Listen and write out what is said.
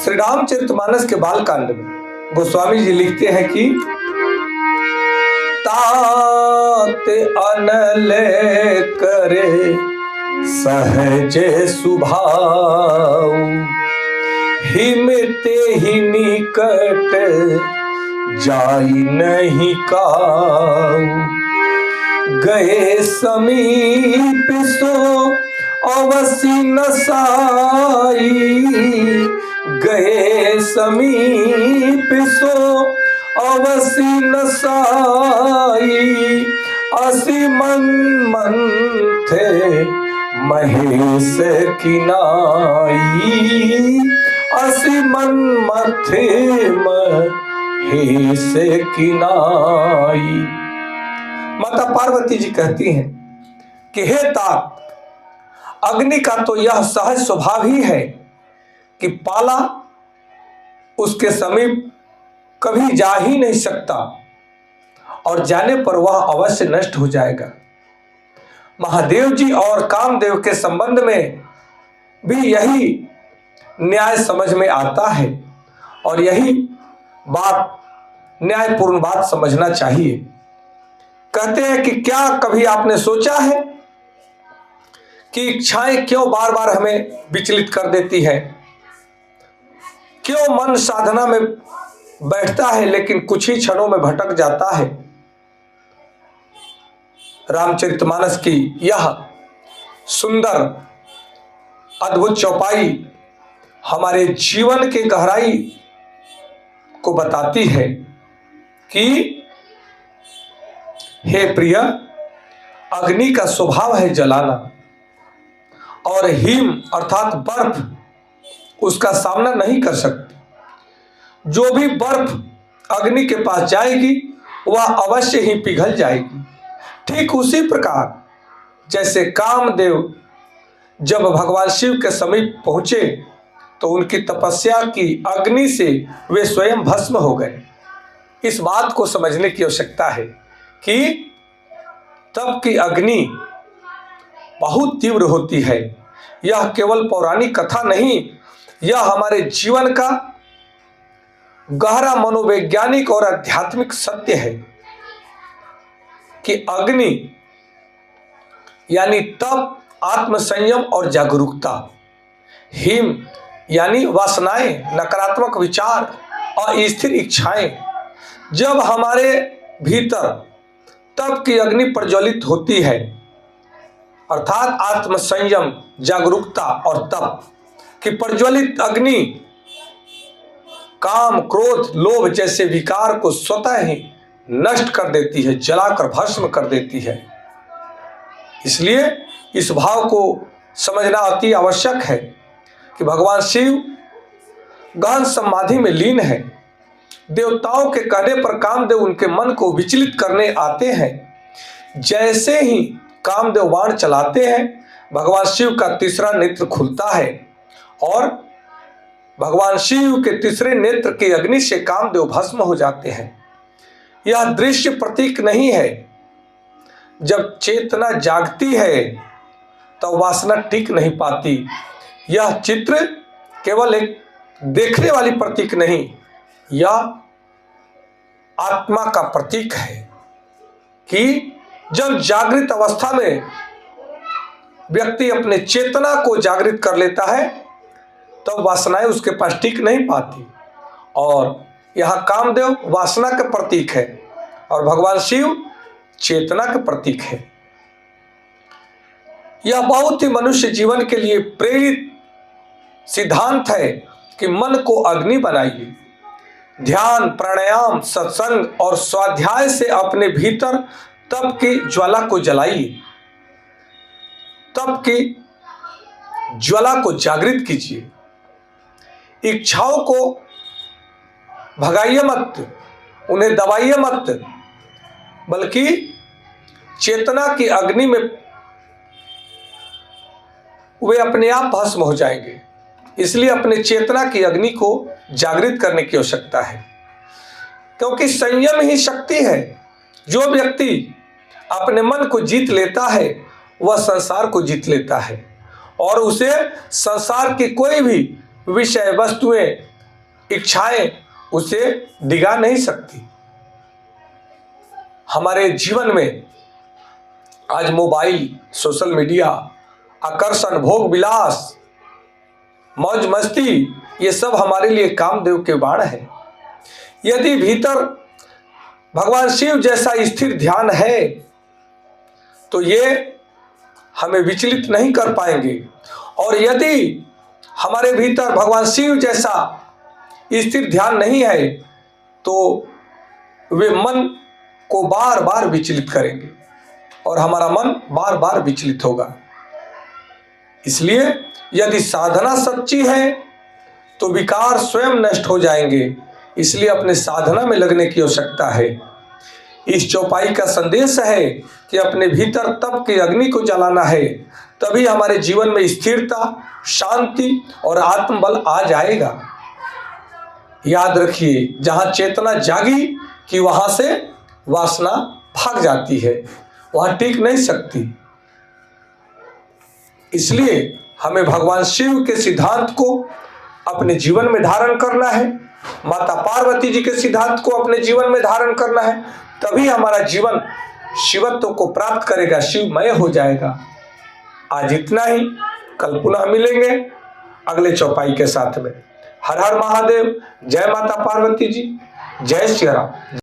श्री रामचरितमानस के बालकांड में गोस्वामी जी लिखते हैं कि तात अनल करे सहजे सुभाव, हिमते ही निकट जाई नहीं काऊ। गए समीप सो अवसि न साई, गए समीप सो अवसि न साई। असि मन मंथे महेश की नाई, असि मन मथे महेश की नाई। माता पार्वती जी कहती हैं कि हे तात, अग्नि का तो यह सहज स्वभाव ही है कि पाला उसके समीप कभी जा ही नहीं सकता और जाने पर वह अवश्य नष्ट हो जाएगा। महादेव जी और कामदेव के संबंध में भी यही न्याय समझ में आता है और यही बात न्यायपूर्ण बात समझना चाहिए। कहते हैं कि क्या कभी आपने सोचा है कि इच्छाएं क्यों बार बार हमें विचलित कर देती है? क्यों मन साधना में बैठता है लेकिन कुछ ही क्षणों में भटक जाता है? रामचरितमानस की यह सुंदर अद्भुत चौपाई हमारे जीवन के गहराई को बताती है कि हे प्रिय, अग्नि का स्वभाव है जलाना और हिम अर्थात बर्फ उसका सामना नहीं कर सकती। जो भी बर्फ अग्नि के पास जाएगी वह अवश्य ही पिघल जाएगी। ठीक उसी प्रकार जैसे कामदेव जब भगवान शिव के समीप पहुंचे तो उनकी तपस्या की अग्नि से वे स्वयं भस्म हो गए। इस बात को समझने की आवश्यकता है कि तप की अग्नि बहुत तीव्र होती है। यह केवल पौराणिक कथा नहीं, यह हमारे जीवन का गहरा मनोवैज्ञानिक और आध्यात्मिक सत्य है कि अग्नि यानी तप, आत्मसंयम और जागरूकता, हिम यानी वासनाएं, नकारात्मक विचार, अस्थिर इच्छाएं, जब हमारे भीतर तप की अग्नि प्रज्वलित होती है अर्थात आत्मसंयम, जागरूकता और तप की प्रज्वलित अग्नि काम, क्रोध, लोभ जैसे विकार को स्वतः ही नष्ट कर देती है, जलाकर भस्म कर देती है। इसलिए इस भाव को समझना अति आवश्यक है कि भगवान शिव गहन समाधि में लीन है। देवताओं के कहने पर कामदेव उनके मन को विचलित करने आते हैं। जैसे ही कामदेव बाण चलाते हैं, भगवान शिव का तीसरा नेत्र खुलता है और भगवान शिव के तीसरे नेत्र की अग्नि से कामदेव भस्म हो जाते हैं। यह दृश्य प्रतीक नहीं है। जब चेतना जागती है तो वासना टिक नहीं पाती। यह चित्र केवल एक देखने वाली प्रतीक नहीं, यह आत्मा का प्रतीक है कि जब जागृत अवस्था में व्यक्ति अपने चेतना को जागृत कर लेता है तब तो वासनाएं उसके पास टिक नहीं पाती। और यहाँ कामदेव वासना के प्रतीक है और भगवान शिव चेतना के प्रतीक है। यह बहुत ही मनुष्य जीवन के लिए प्रेरित सिद्धांत है कि मन को अग्नि बनाइए। ध्यान, प्राणायाम, सत्संग और स्वाध्याय से अपने भीतर तप की ज्वाला को जलाइए। तप की ज्वाला को जागृत कीजिए। इच्छाओं को भगाइए मत, उन्हें दबाइए मत, बल्कि चेतना की अग्नि में वे अपने आप भस्म हो जाएंगे। इसलिए अपने चेतना की अग्नि को जागृत करने की आवश्यकता है, क्योंकि संयम ही शक्ति है। जो व्यक्ति अपने मन को जीत लेता है वह संसार को जीत लेता है और उसे संसार की कोई भी विषय वस्तुएं इच्छाएं उसे डिगा नहीं सकती। हमारे जीवन में आज मोबाइल, सोशल मीडिया, आकर्षण, भोग विलास, मौज मस्ती, ये सब हमारे लिए कामदेव के बाण है। यदि भीतर भगवान शिव जैसा स्थिर ध्यान है तो ये हमें विचलित नहीं कर पाएंगे, और यदि हमारे भीतर भगवान शिव जैसा स्थिर ध्यान नहीं है तो वे मन को बार बार विचलित करेंगे और हमारा मन बार बार विचलित होगा। इसलिए यदि साधना सच्ची है तो विकार स्वयं नष्ट हो जाएंगे। इसलिए अपने साधना में लगने की आवश्यकता है। इस चौपाई का संदेश है कि अपने भीतर तप की अग्नि को जलाना है, तभी हमारे जीवन में स्थिरता, शांति और आत्मबल आ जाएगा। याद रखिए, जहां चेतना जागी कि वहां से वासना भाग जाती है, वहां टिक नहीं सकती। इसलिए हमें भगवान शिव के सिद्धांत को अपने जीवन में धारण करना है, माता पार्वती जी के सिद्धांत को अपने जीवन में धारण करना है, तभी हमारा जीवन शिवत्व को प्राप्त करेगा, शिवमय हो जाएगा। आज इतना ही, कल पुनः मिलेंगे अगले चौपाई के साथ में। हर हर महादेव, जय माता पार्वती जी, जय श्री राम।